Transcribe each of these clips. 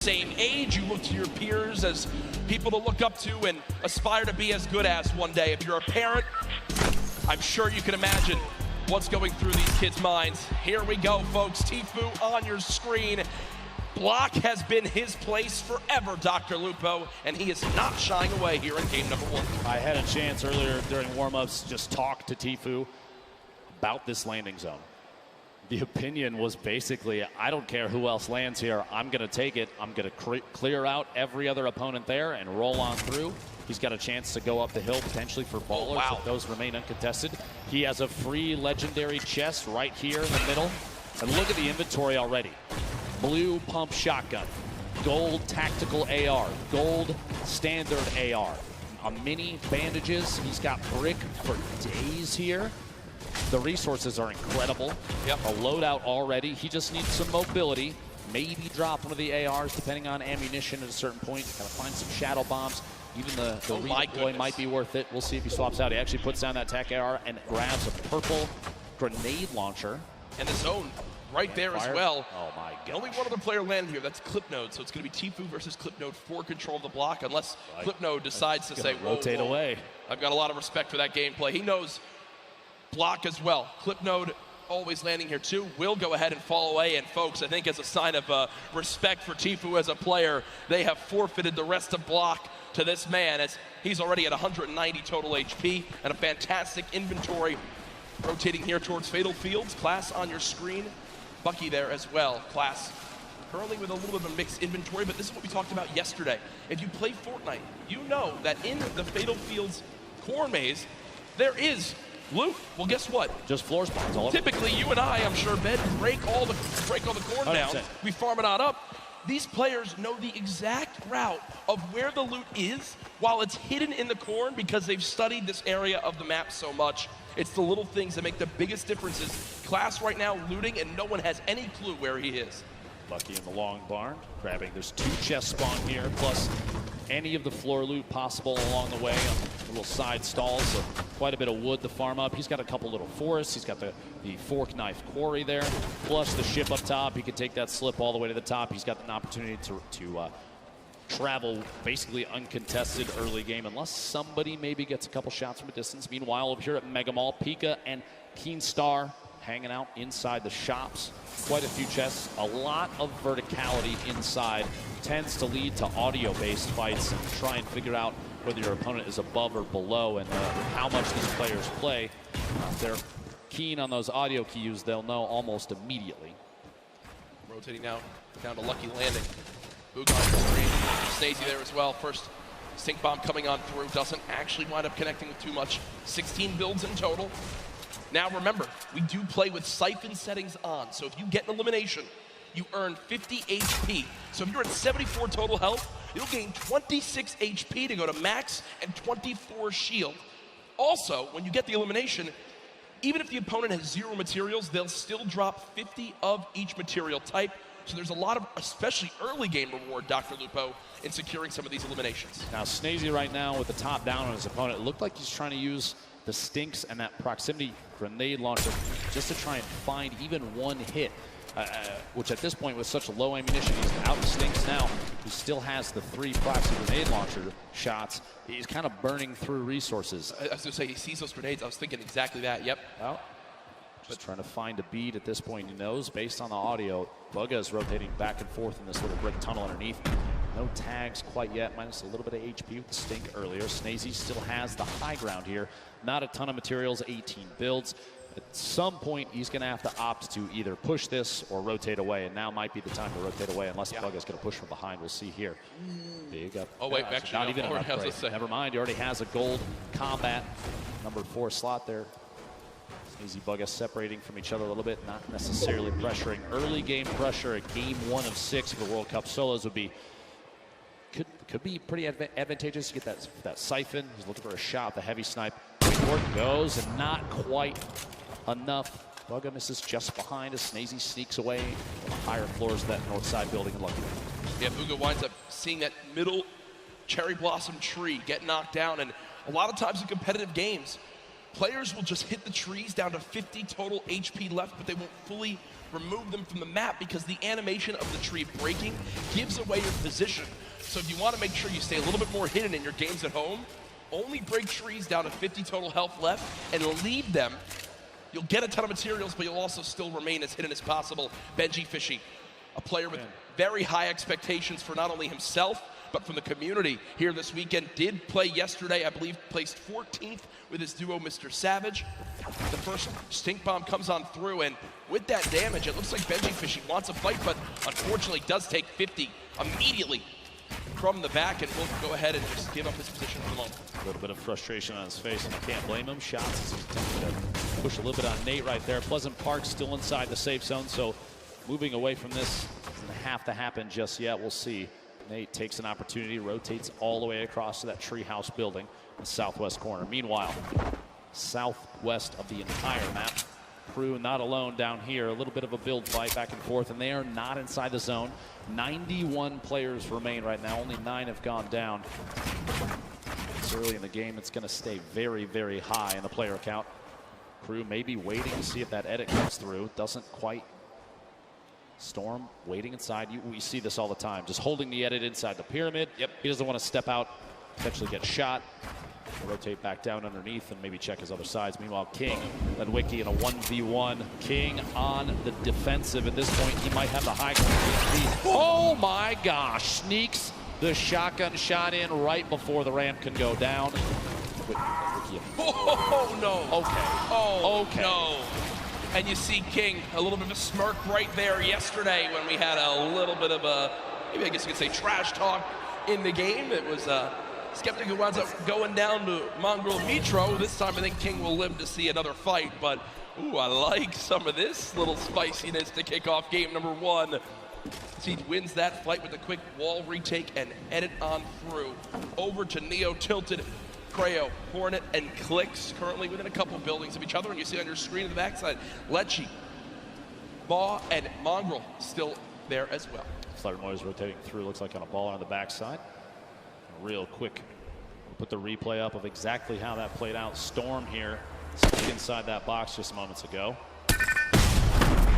Same age, you look to your peers as people to look up to and aspire to be as good as one day. If you're a parent, I'm sure you can imagine what's going through these kids' minds. Here we go, folks. Tfue on your screen. Block has been his place forever, Dr. Lupo, and he is not shying away here in game number 1. I had a chance earlier during warm-ups just talk to Tfue about this landing zone. The opinion was basically, I don't care who else lands here, I'm going to take it. I'm going to clear out every other opponent there and roll on through. He's got a chance to go up the hill potentially for ballers if those remain uncontested. He has a free legendary chest right here in the middle. And look at the inventory already. Blue pump shotgun, gold tactical AR, gold standard AR, a mini bandages. He's got brick for days here. The resources are incredible. A loadout already. He just needs some mobility. Maybe drop one of the ARs depending on ammunition at a certain point. Gotta find some shadow bombs. Even the redeploy might be worth it. We'll see if he swaps out. He actually puts down that tac AR and grabs a purple grenade launcher. And the zone right there as well. Oh my god. Only one other player landed here. That's Clipnode. So it's going to be Tfue versus Clipnode for control of the block, unless Clipnode decides to say, rotate away. I've got a lot of respect for that gameplay. He knows block as well. Clipnode always landing here too. Will go ahead and fall away. And folks, I think as a sign of respect for Tfue as a player, they have forfeited the rest of block to this man, as he's already at 190 total HP and a fantastic inventory. Rotating here towards Fatal Fields. Class on your screen. Bucky there as well. Class currently with a little bit of a mixed inventory, but this is what we talked about yesterday. If you play Fortnite, you know that in the Fatal Fields corn maze, there is loot. Well, guess what? Just floor spawns all over. Typically, you and I, I'm sure, Ben, break all the corn 100%. down. We farm it on up. These players know the exact route of where the loot is while it's hidden in the corn because they've studied this area of the map so much. It's the little things that make the biggest differences. Class right now looting, and no one has any clue where he is. Lucky in the long barn, grabbing. There's 2 chests spawn here, plus any of the floor loot possible along the way. Little side stalls, so quite a bit of wood to farm up. He's got a couple little forests. He's got the fork knife quarry there, plus the ship up top. He can take that slip all the way to the top. He's got an opportunity to travel basically uncontested early game, unless somebody maybe gets a couple shots from a distance. Meanwhile, over here at Mega Mall, Pika and Keenstar hanging out inside the shops. Quite a few chests, a lot of verticality inside. Tends to lead to audio-based fights and try and figure out whether your opponent is above or below and how much these players play. If they're keen on those audio cues, they'll know almost immediately. Rotating now down to Lucky landing. Bugha on the screen. Snazy there as well. First stink bomb coming on through. Doesn't actually wind up connecting with too much. 16 builds in total. Now remember, we do play with siphon settings on. So if you get an elimination, you earn 50 HP. So if you're at 74 total health, you'll gain 26 HP to go to max and 24 shield. Also, when you get the elimination, even if the opponent has 0 materials, they'll still drop 50 of each material type. So there's a lot of, especially early game reward, Dr. Lupo, in securing some of these eliminations. Now, Snazy right now with the top down on his opponent, it looked like he's trying to use the stinks and that proximity grenade launcher just to try and find even one hit. Which at this point with such low ammunition, he's out of stinks now. He still has the 3 proximity grenade launcher shots. He's kind of burning through resources. I was going to say, he sees those grenades. I was thinking exactly that, yep. Well, just trying to find a bead at this point. He knows based on the audio, Bugha is rotating back and forth in this little brick tunnel underneath. No tags quite yet, minus a little bit of HP with the stink earlier. Snazy still has the high ground here. Not a ton of materials, 18 builds. At some point, he's going to have to opt to either push this or rotate away, and now might be the time to rotate away, unless Bugha's going to push from behind. We'll see here. Big up. Oh, wait, actually, not even an upgrade. Never mind, he already has a gold combat number 4 slot there. Snazy, Bugha separating from each other a little bit, not necessarily pressuring. Early game pressure at game 1 of 6 for the World Cup solos would be could be pretty advantageous. You get that siphon. He's looking for a shot. The heavy snipe. Work goes, and not quite enough. Bugha misses just behind as Snazy sneaks away from the higher floors of that north side building and Lucky. Yeah, Bugha winds up seeing that middle cherry blossom tree get knocked down, and a lot of times in competitive games, players will just hit the trees down to 50 total HP left, but they won't fully remove them from the map because the animation of the tree breaking gives away your position. So if you want to make sure you stay a little bit more hidden in your games at home, only break trees down to 50 total health left and leave them. You'll get a ton of materials, but you'll also still remain as hidden as possible. Benji Fishy, a player with very high expectations for not only himself, but from the community here this weekend. Did play yesterday, I believe placed 14th with his duo, Mr. Savage. The first stink bomb comes on through, and with that damage, it looks like Benji Fishy wants a fight, but unfortunately does take 50 immediately from the back, and will go ahead and just give up his position for the moment. A little bit of frustration on his face, and you can't blame him. Shots to push a little bit on Nate right there. Pleasant Park still inside the safe zone, so moving away from this doesn't have to happen just yet. We'll see. Nate takes an opportunity, rotates all the way across to that treehouse building in the southwest corner. Meanwhile, southwest of the entire map, Crew not alone down here. A little bit of a build fight back and forth, and they are not inside the zone. 91 players remain right now. Only 9 have gone down. It's early in the game. It's going to stay very, very high in the player count. Crew maybe waiting to see if that edit comes through. Doesn't quite. Storm waiting inside. We see this all the time. Just holding the edit inside the pyramid. Yep. He doesn't want to step out, potentially get shot. Rotate back down underneath and maybe check his other sides. Meanwhile, King led Wiki in a 1v1. King on the defensive. At this point, he might have the high ground. Oh my gosh. Sneaks the shotgun shot in right before the ramp can go down. Oh, no. Okay. Oh, okay. No. And you see King, a little bit of a smirk right there yesterday when we had a little bit of a, maybe I guess you could say trash talk in the game. It was Skeptic who winds up going down to Mongrel Mitro. This time I think King will live to see another fight, but ooh, I like some of this little spiciness to kick off game number 1. He wins that fight with a quick wall retake and edit on through. Over to Neo Tilted. Creo, Hornet, and Clicks currently within a couple buildings of each other, and you see on your screen on the backside, Lechi, Bugha, and Mongrel still there as well. Slaughter Noise rotating through, looks like on a ball on the backside. Real quick, we'll put the replay up of exactly how that played out. Storm here, stuck inside that box just moments ago.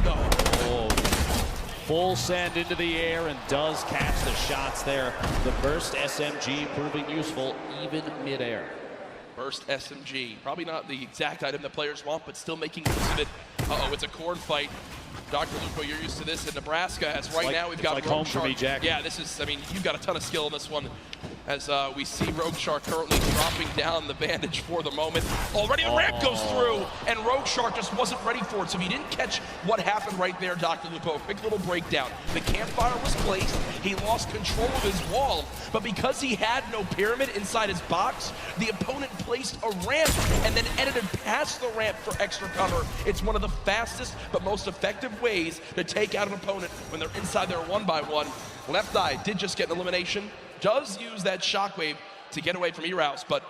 No. Oh, full send into the air and does catch the shots there. The burst SMG proving useful even midair. Burst SMG, probably not the exact item that players want, but still making use of it. Uh-oh, it's a corn fight. Dr. Lupo, you're used to this in Nebraska, as right now we've got like Rogue home Shark. for me, Jack. Yeah, this is, I mean, you've got a ton of skill in this one. As we see Rogue Shark currently dropping down the bandage for the moment. Already the ramp goes through, and Rogue Shark just wasn't ready for it. So if you didn't catch what happened right there, Dr. Lupo, quick little breakdown. The campfire was placed, he lost control of his wall, but because he had no pyramid inside his box, the opponent placed a ramp and then edited past the ramp for extra cover. It's one of the fastest but most effective ways to take out an opponent when they're inside their 1x1. Left Eye did just get an elimination. Does use that shockwave to get away from Erouse, but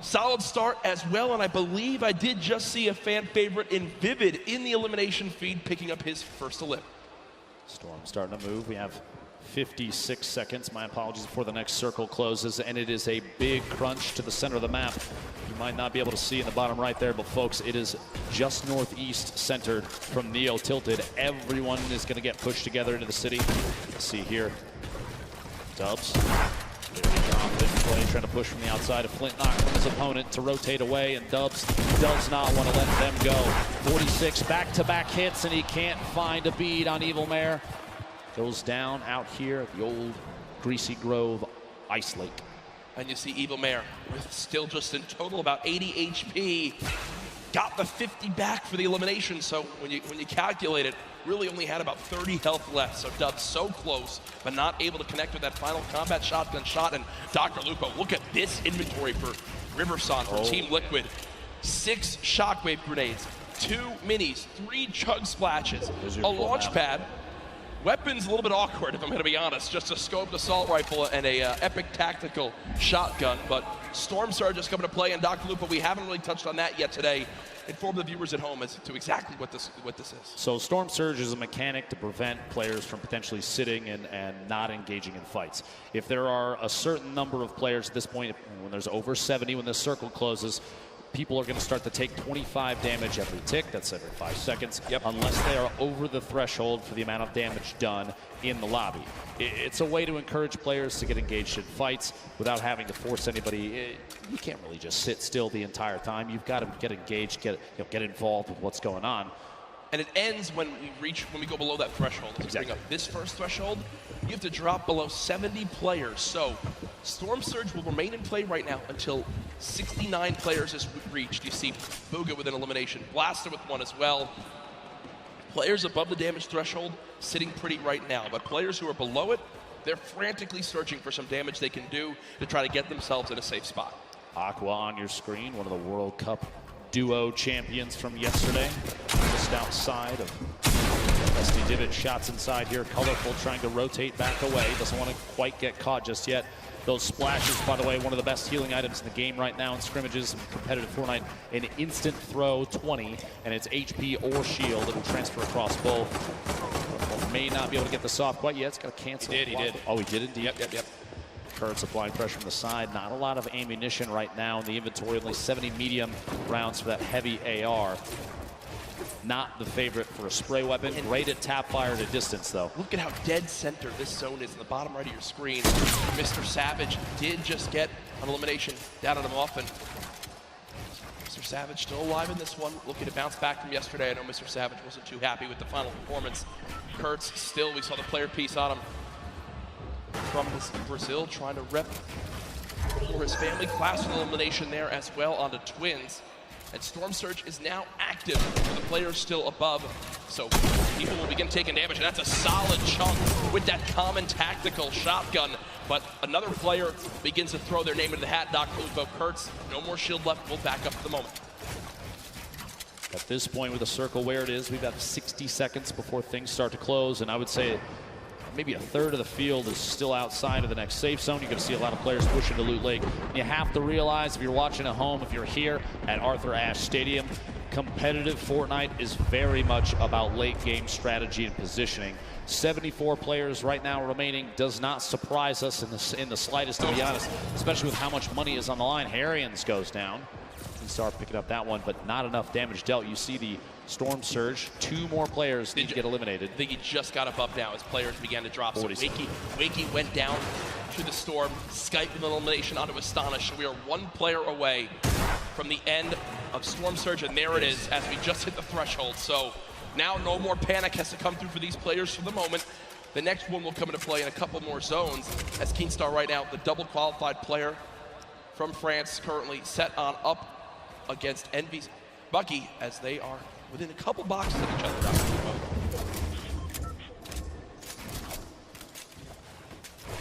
solid start as well, and I believe I did just see a fan favorite in Vivid in the elimination feed picking up his first elim. Storm starting to move. We have 56 seconds. My apologies before the next circle closes, and it is a big crunch to the center of the map. You might not be able to see in the bottom right there, but folks, it is just northeast centered from Neo Tilted. Everyone is going to get pushed together into the city. Let's see here. Dubs, very confident play, trying to push from the outside of Flint, knock from his opponent to rotate away, and Dubs does not want to let them go. 46 back-to-back hits, and he can't find a bead on Evil Mare. Goes down out here at the old Greasy Grove Ice Lake. And you see Evil Mare with still just in total about 80 HP. Got the 50 back for the elimination, so when you calculate it, really only had about 30 health left. So Dubs so close, but not able to connect with that final combat shotgun shot. And Dr. Lupo, look at this inventory for Riverson for Team Liquid. 6 shockwave grenades, 2 minis, 3 chug splashes, a launch pad. Weapon's a little bit awkward, if I'm going to be honest. Just a scoped assault rifle and a epic tactical shotgun. But Storm Surge is coming to play, and Dr. Lupo, we haven't really touched on that yet today. Inform the viewers at home as to exactly what this is. So Storm Surge is a mechanic to prevent players from potentially sitting and not engaging in fights. If there are a certain number of players at this point, when there's over 70 when this circle closes, people are going to start to take 25 damage every tick. That's every 5 seconds. Yep. Unless they are over the threshold for the amount of damage done in the lobby. It's a way to encourage players to get engaged in fights without having to force anybody. You can't really just sit still the entire time. You've got to get engaged, get involved with what's going on. And it ends when we go below that threshold. Let's bring up this first threshold. You have to drop below 70 players. So Storm Surge will remain in play right now until 69 players is reached. You see Bugha with an elimination, Blaster with one as well. Players above the damage threshold sitting pretty right now, but players who are below it, they're frantically searching for some damage they can do to try to get themselves in a safe spot. Aqua on your screen, one of the World Cup duo champions from yesterday, just outside of Rusty Divot. Shots inside here, Colorful trying to rotate back away, doesn't want to quite get caught just yet. Those splashes, by the way, one of the best healing items in the game right now in scrimmages, competitive Fortnite. An instant throw 20, and it's HP or shield. It will transfer across both. May not be able to get this off quite yet. It's got to cancel. He did. Oh, he did indeed. Yep. Kurtz applying pressure from the side. Not a lot of ammunition right now in the inventory. Only 70 medium rounds for that heavy AR. Not the favorite for a spray weapon. Great at tap fire at a distance, though. Look at how dead center this zone is in the bottom right of your screen. Mr. Savage did just get an elimination down on him often. Mr. Savage still alive in this one, looking to bounce back from yesterday. I know Mr. Savage wasn't too happy with the final performance. Kurtz still, we saw the player piece on him from Brazil, trying to rep for his family. Class elimination there as well onto Twins. And Storm Surge is now active for the players still above. So people will begin taking damage, and that's a solid chunk with that common tactical shotgun. But another player begins to throw their name into the hat. Doc Uvo Kurtz, no more shield left, we'll back up for the moment. At this point with the circle where it is, we've got 60 seconds before things start to close, and I would say maybe a third of the field is still outside of the next safe zone. You're going to see a lot of players push into Loot Lake. You have to realize, if you're watching at home, if you're here at Arthur Ashe Stadium, competitive Fortnite is very much about late game strategy and positioning. 74 players right now remaining does not surprise us in the slightest, to be honest, especially with how much money is on the line. Harrians goes down. Start picking up that one, but not enough damage dealt. You see the Storm Surge. 2 more players need to get eliminated. I think he just got up now as players began to drop. So Wakey went down to the Storm. Skype with an elimination onto Astonish. So we are 1 player away from the end of Storm Surge, and there it is as we just hit the threshold. So now no more panic has to come through for these players for the moment. The next one will come into play in a couple more zones as Keenstar right now, the double qualified player from France, currently set on up against Envy's Bucky as they are within a couple boxes of each other.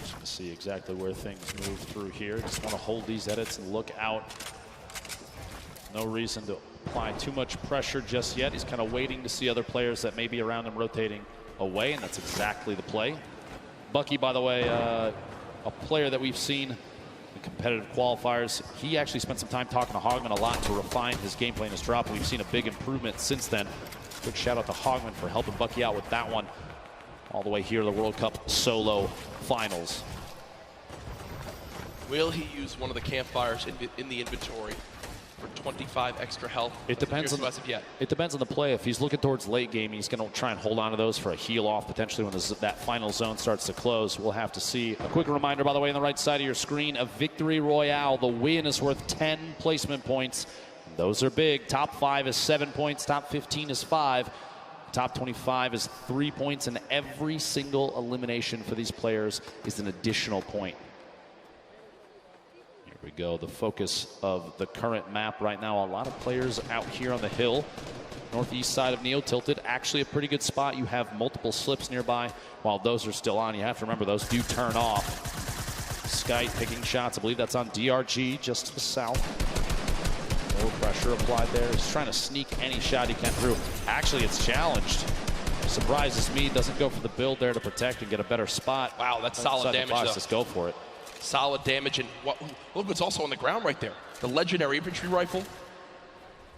Just to see exactly where things move through here. Just want to hold these edits and look out. No reason to apply too much pressure just yet. He's kind of waiting to see other players that may be around him rotating away, and that's exactly the play. Bucky, by the way, a player that we've seen competitive qualifiers. He actually spent some time talking to Hogman a lot to refine his gameplay and his drop. We've seen a big improvement since then. Good shout out to Hogman for helping Bucky out with that one. All the way here to the World Cup solo finals. Will he use one of the campfires in the inventory for 25 extra health? It depends on the play. If he's looking towards late game, he's going to try and hold on to those for a heal off potentially when that final zone starts to close. We'll have to see. A quick reminder, by the way, on the right side of your screen, a victory royale. The win is worth 10 placement points. Those are big. Top 5 is 7 points. Top 15 is 5. Top 25 is 3 points, and every single elimination for these players is an additional point. We go, the focus of the current map right now. A lot of players out here on the hill. Northeast side of Neo tilted, actually a pretty good spot. You have multiple slips nearby. While those are still on, you have to remember those do turn off. Sky picking shots. I believe that's on DRG just to the south. No pressure applied there. He's trying to sneak any shot he can through. Actually, it's challenged. Surprises me. Doesn't go for the build there to protect and get a better spot. Wow, that's solid damage though. Just go for it. Solid damage, and look what's also on the ground right there. The legendary infantry rifle.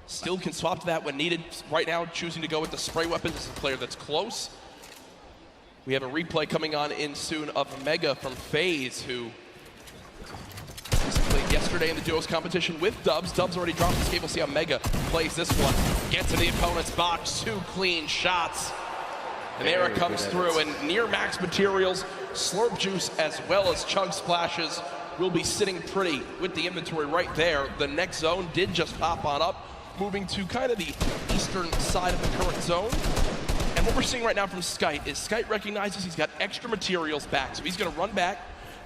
Still can swap to that when needed. Right now, choosing to go with the spray weapon. This is a player that's close. We have a replay coming on in soon of Mega from FaZe, who This played yesterday in the duos competition with Dubs. Dubs already dropped his game. We'll see how Mega plays this one. Gets to the opponent's box, 2 clean shots. And there it comes through, and near max materials, Slurp Juice as well as Chug Splashes will be sitting pretty with the inventory right there. The next zone did just pop on up, moving to kind of the eastern side of the current zone. And what we're seeing right now from Skite is Skite recognizes he's got extra materials back, so he's gonna run back,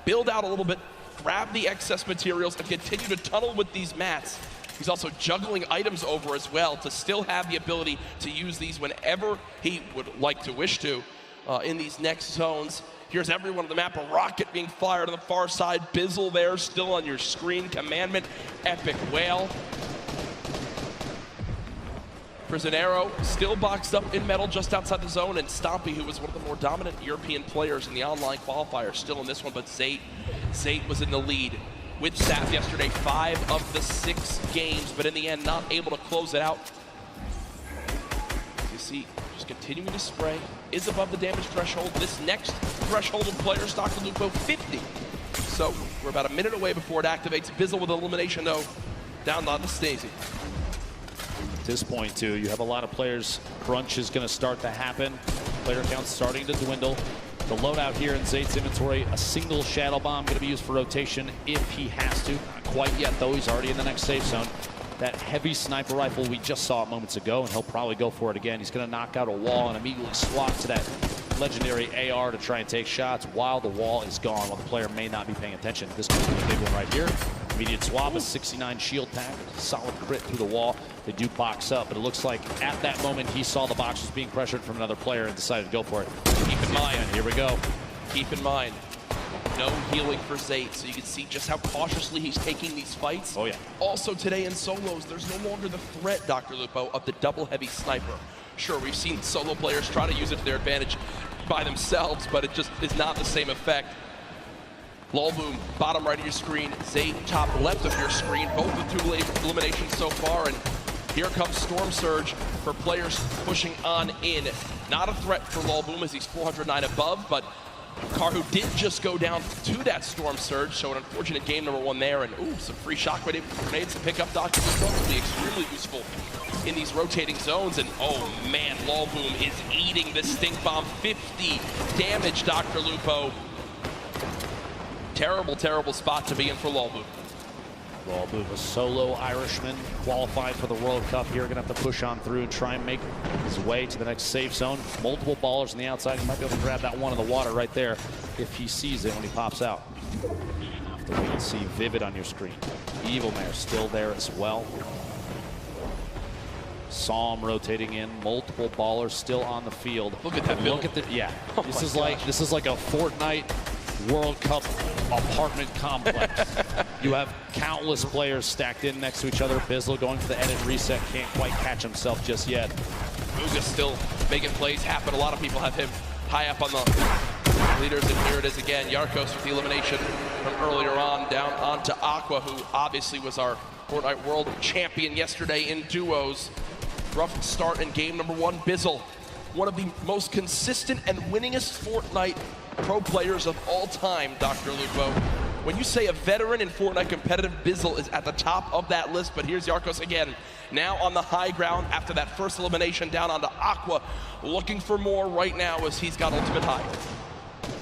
build out a little bit, grab the excess materials, and continue to tunnel with these mats. He's also juggling items over as well to still have the ability to use these whenever he would like to wish to in these next zones. Here's everyone on the map. A rocket being fired on the far side. Bizzle there still on your screen. Commandment, Epic Whale. Prisonero still boxed up in metal just outside the zone, and Stompy, who was one of the more dominant European players in the online qualifier, still in this one, but Zate was in the lead with Sap yesterday, 5 of the 6 games, but in the end, not able to close it out. As you see, just continuing to spray, is above the damage threshold. This next threshold of players, Dr. Lupo, 50. So we're about a minute away before it activates. Bizzle with elimination, though, down on the Stacey. At this point, too, you have a lot of players. Crunch is going to start to happen. Player count starting to dwindle. The loadout here in Zate's inventory, a single Shadow Bomb going to be used for rotation if he has to. Not quite yet, though. He's already in the next safe zone. That heavy sniper rifle we just saw moments ago, and he'll probably go for it again. He's going to knock out a wall and immediately swap to that legendary AR to try and take shots while the wall is gone, while the player may not be paying attention. This could be a big one right here. Immediate swap, a 69 shield pack, solid crit through the wall. They do box up, but it looks like at that moment he saw the box was being pressured from another player and decided to go for it. Keep in mind, here we go. Keep in mind, no healing for Zate, so you can see just how cautiously he's taking these fights. Oh yeah. Also today in solos, there's no longer the threat, Dr. Lupo, of the double heavy sniper. Sure, we've seen solo players try to use it to their advantage by themselves, but it just is not the same effect. Lolboom, bottom right of your screen, Zate, top left of your screen, both with 2 eliminations so far, and here comes Storm Surge for players pushing on in. Not a threat for Lolboom as he's 409 above, but Karhu did just go down to that Storm Surge, so an unfortunate game number 1 there, and ooh, some free shockwave grenades to pick up Dr. Lupo will be extremely useful in these rotating zones, and oh man, Lolboom is eating the Stink Bomb. 50 damage, Dr. Lupo. Terrible, terrible spot to be in for Lolboom. Lolboom, a solo Irishman, qualified for the World Cup here. Gonna have to push on through and try and make his way to the next safe zone. Multiple ballers on the outside. He might be able to grab that one in the water right there if he sees it when he pops out. Have to wait and see. Vivid on your screen. Evil Mare still there as well. Saw him rotating in. Multiple ballers still on the field. Look at that build. Look at the, yeah. Oh this is like a Fortnite World Cup apartment complex. You have countless players stacked in next to each other. Bizzle going for the edit reset, can't quite catch himself just yet. Bugha still making plays happen. A lot of people have him high up on the leaders, and here it is again. Yarkos with the elimination from earlier on, down onto Aqua, who obviously was our Fortnite World Champion yesterday in duos. Rough start in game number 1. Bizzle, one of the most consistent and winningest Fortnite pro players of all time, Dr. Lupo. When you say a veteran in Fortnite competitive, Bizzle is at the top of that list, but here's Yarkos again, now on the high ground after that first elimination, down onto Aqua, looking for more right now as he's got ultimate high.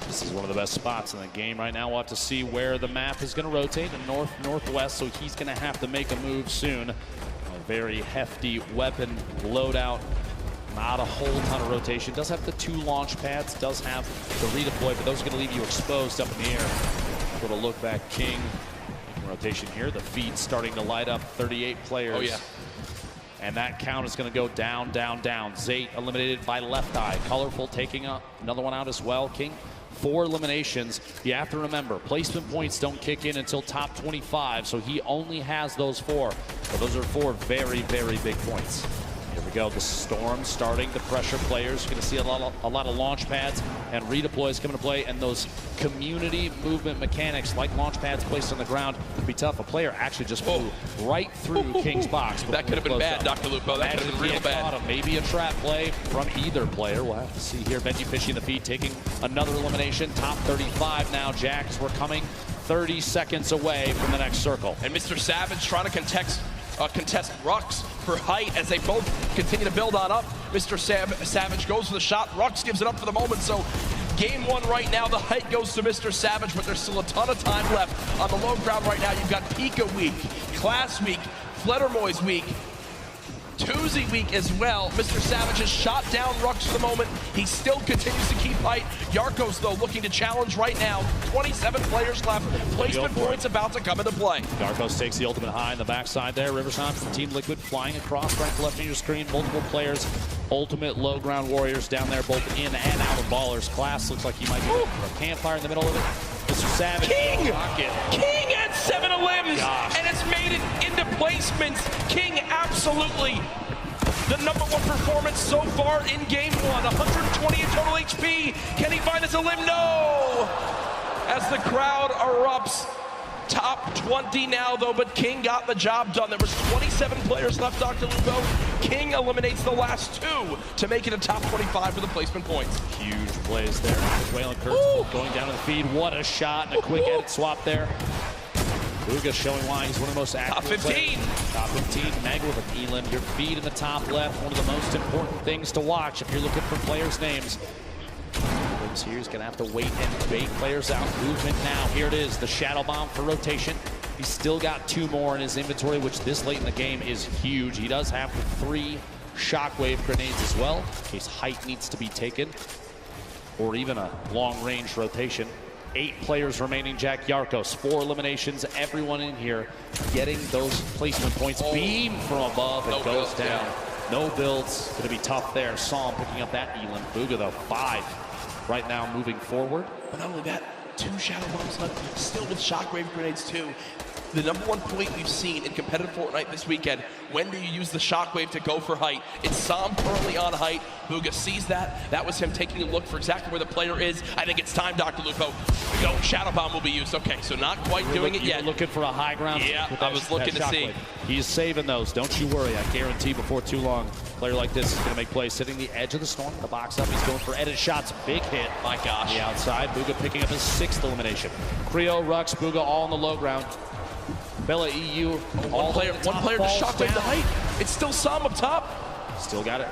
This is one of the best spots in the game right now. We'll have to see where the map is going to rotate, in north-northwest, so he's going to have to make a move soon. A very hefty weapon loadout. Not a whole ton of rotation. Does have the 2 launch pads, does have the redeploy, but those are going to leave you exposed up in the air. Little look back, King. Rotation here. The feed starting to light up. 38 players. Oh, yeah. And that count is going to go down, down, down. Zate eliminated by Left Eye. Colorful taking up another one out as well. King, 4 eliminations. You have to remember, placement points don't kick in until top 25, so he only has those 4. But those are 4 very, very big points. Here we go, the Storm starting to pressure players. You're going to see a lot of launch pads and redeploys coming to play, and those community movement mechanics like launch pads placed on the ground would be tough. A player actually just flew right through King's box. That could have been bad, Dr. Lupo. That could have been real bad. Maybe a trap play from either player. We'll have to see here. Benji Fishy in the feed taking another elimination. Top 35 now. Jacks, we're coming 30 seconds away from the next circle. And Mr. Savage trying to contest Rux for height as they both continue to build on up. Mr. Savage goes for the shot. Rux gives it up for the moment. So game one right now, the height goes to Mr. Savage, but there's still a ton of time left on the low ground right now. You've got Pika week, Class week, Fledermoy's week, Tuesday week as well. Mr. Savage has shot down Rux for the moment. He still continues to keep height. Yarkos, though, looking to challenge right now. 27 players left. Placement points about to come into play. Yarkos takes the ultimate high in the backside there. Riverside from Team Liquid flying across right to left of your screen. Multiple players. Ultimate low ground warriors down there, both in and out of ballers. Class looks like he might be looking for a campfire in the middle of it. Mr. Savage. King at 7 limbs, and it's made it into placements. King absolutely the #1 performance so far in game one. 120 in total HP. Can he find us a limb? No! As the crowd erupts. Top 20 now, though, but King got the job done. There was 27 players left, Dr. Lupo. King eliminates the last 2 to make it a top 25 for the placement points. Huge plays there. Waylon Kurtz going down to the feed. What a shot and a quick edit swap there. Bugha showing why he's one of the most active. Top 15. Players. Top 15. Meg with an elim. Your feed in the top left. One of the most important things to watch if you're looking for players' names. Here he's going to have to wait and bait players out. Movement now. Here it is. The Shadow Bomb for rotation. He's still got 2 more in his inventory, which this late in the game is huge. He does have 3 Shockwave grenades as well, in case height needs to be taken, or even a long-range rotation. 8 players remaining. Jack Yarkos, 4 eliminations. Everyone in here getting those placement points. Beam from above and goes down. No builds. Going to be tough there. Saw him picking up that elim. Bugha, though, 5 right now moving forward. But not only that, 2 Shadow Bombs left, still with Shockwave grenades too. The #1 point we've seen in competitive Fortnite this weekend, when do you use the Shockwave to go for height? It's Sam currently on height. Bugha sees that. That was him taking a look for exactly where the player is. I think it's time, Dr. Lupo. Go, Shadow Bomb will be used. Okay, so not quite doing it yet. Looking for a high ground. Yeah, I was looking to see. He's saving those. Don't you worry. I guarantee before too long, a player like this is going to make plays. Sitting the edge of the storm, the box up. He's going for edit shots. Big hit. My gosh. The outside. Bugha picking up his 6th elimination. Creo, Rux, Bugha all on the low ground. Bella EU. One player to Shockwave the height. It's still Sam up top. Still got it.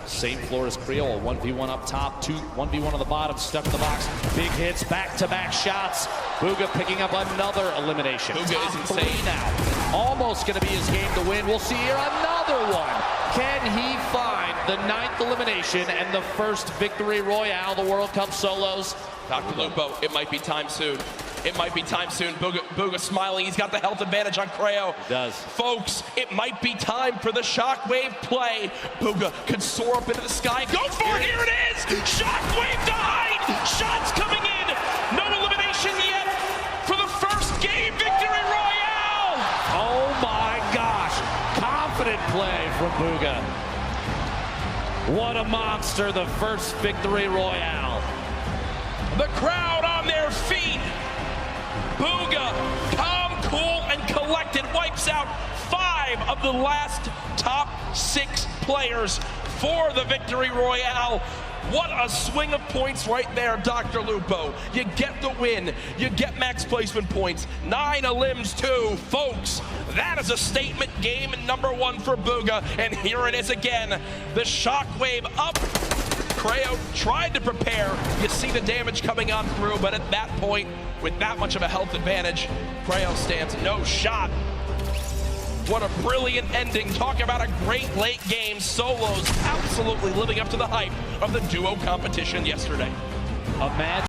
Same floor as Creo. 1v1 up top. 1v1 on the bottom. Stuck in the box. Big hits. Back-to-back shots. Bugha picking up another elimination. Bugha is insane now. Almost going to be his game to win. We'll see here another one. Can he find the 9th elimination and the first victory royale, the World Cup solos? Dr. Lupo, it might be time soon. It might be time soon. Bugha smiling. He's got the health advantage on Creo. He does. Folks, it might be time for the Shockwave play. Bugha can soar up into the sky. Go for it. Here it is. Shockwave to height. Shots coming in. No elimination yet for the first game victory royale. Oh my gosh. Confident play from Bugha. What a monster. The first victory royale. The crowd on their feet. Bugha, calm, cool, and collected, wipes out 5 of the last top 6 players for the victory royale. What a swing of points right there, Dr. Lupo. You get the win. You get max placement points. 9 limbs too. Folks, that is a statement game #1 for Bugha. And here it is again. The Shockwave up. Creo tried to prepare. You see the damage coming on through, but at that point, with that much of a health advantage, Creo stands no shot. What a brilliant ending. Talk about a great late game. Solos absolutely living up to the hype of the duo competition yesterday. Imagine